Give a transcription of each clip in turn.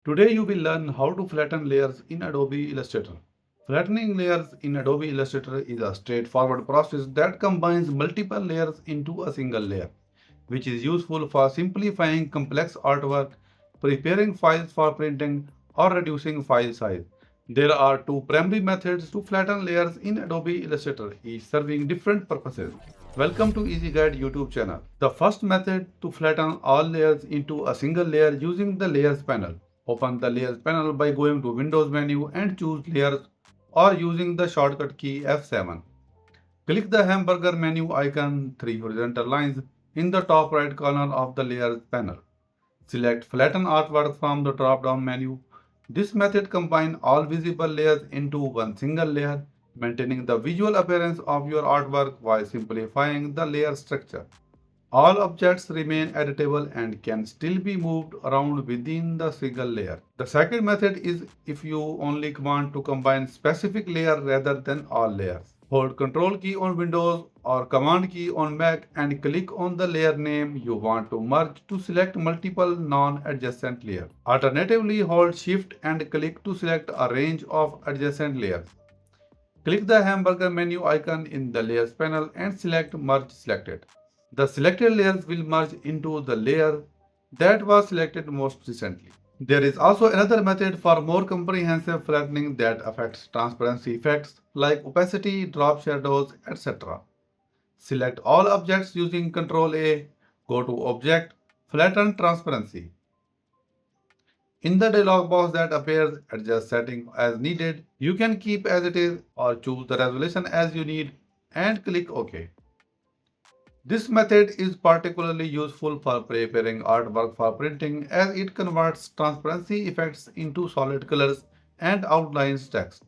Today you will learn how to flatten layers in Adobe Illustrator. Flattening layers in Adobe Illustrator is a straightforward process that combines multiple layers into a single layer, which is useful for simplifying complex artwork, preparing files for printing, or reducing file size. There are two primary methods to flatten layers in Adobe Illustrator, each serving different purposes. Welcome to Easy Guide YouTube channel. The first method to flatten all layers into a single layer using the Layers panel. Open the Layers panel by going to Windows menu and choose Layers or using the shortcut key F7. Click the hamburger menu icon, three horizontal lines in the top right corner of the Layers panel. Select Flatten Artwork from the drop-down menu. This method combines all visible layers into one single layer, maintaining the visual appearance of your artwork while simplifying the layer structure. All objects remain editable and can still be moved around within the single layer. The second method is if you only want to combine specific layer rather than all layers. Hold Ctrl key on Windows or Command key on Mac and click on the layer name you want to merge to select multiple non-adjacent layers. Alternatively, hold Shift and click to select a range of adjacent layers. Click the hamburger menu icon in the Layers panel and select Merge Selected. The selected layers will merge into the layer that was selected most recently. There is also another method for more comprehensive flattening that affects transparency effects like opacity, drop shadows, etc. Select all objects using Ctrl A, go to Object, Flatten Transparency. In the dialog box that appears, adjust setting as needed. You can keep as it is or choose the resolution as you need and click OK. This method is particularly useful for preparing artwork for printing as it converts transparency effects into solid colors and outlines text.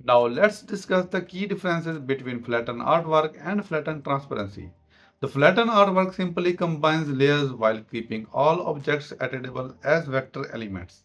Now let's discuss the key differences between flattened artwork and flattened transparency. The flattened artwork simply combines layers while keeping all objects editable as vector elements,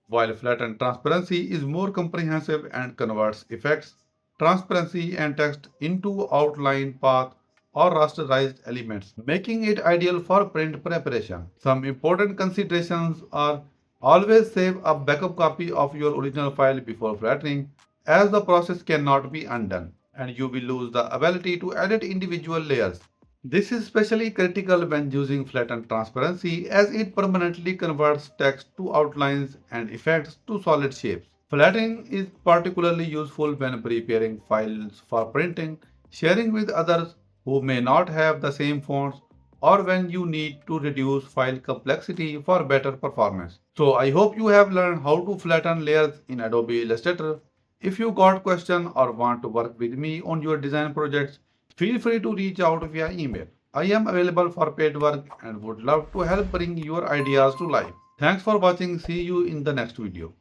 while flattened transparency is more comprehensive and converts effects, transparency, and text into outline, path, or rasterized elements, making it ideal for print preparation. Some important considerations are always save a backup copy of your original file before flattening, as the process cannot be undone, and you will lose the ability to edit individual layers. This is especially critical when using flattened transparency as it permanently converts text to outlines and effects to solid shapes. Flattening is particularly useful when preparing files for printing, sharing with others who may not have the same fonts, or when you need to reduce file complexity for better performance. So I hope you have learned how to flatten layers in Adobe Illustrator. If you got question or want to work with me on your design projects, feel free to reach out via email. I am available for paid work and would love to help bring your ideas to life. Thanks for watching. See you in the next video.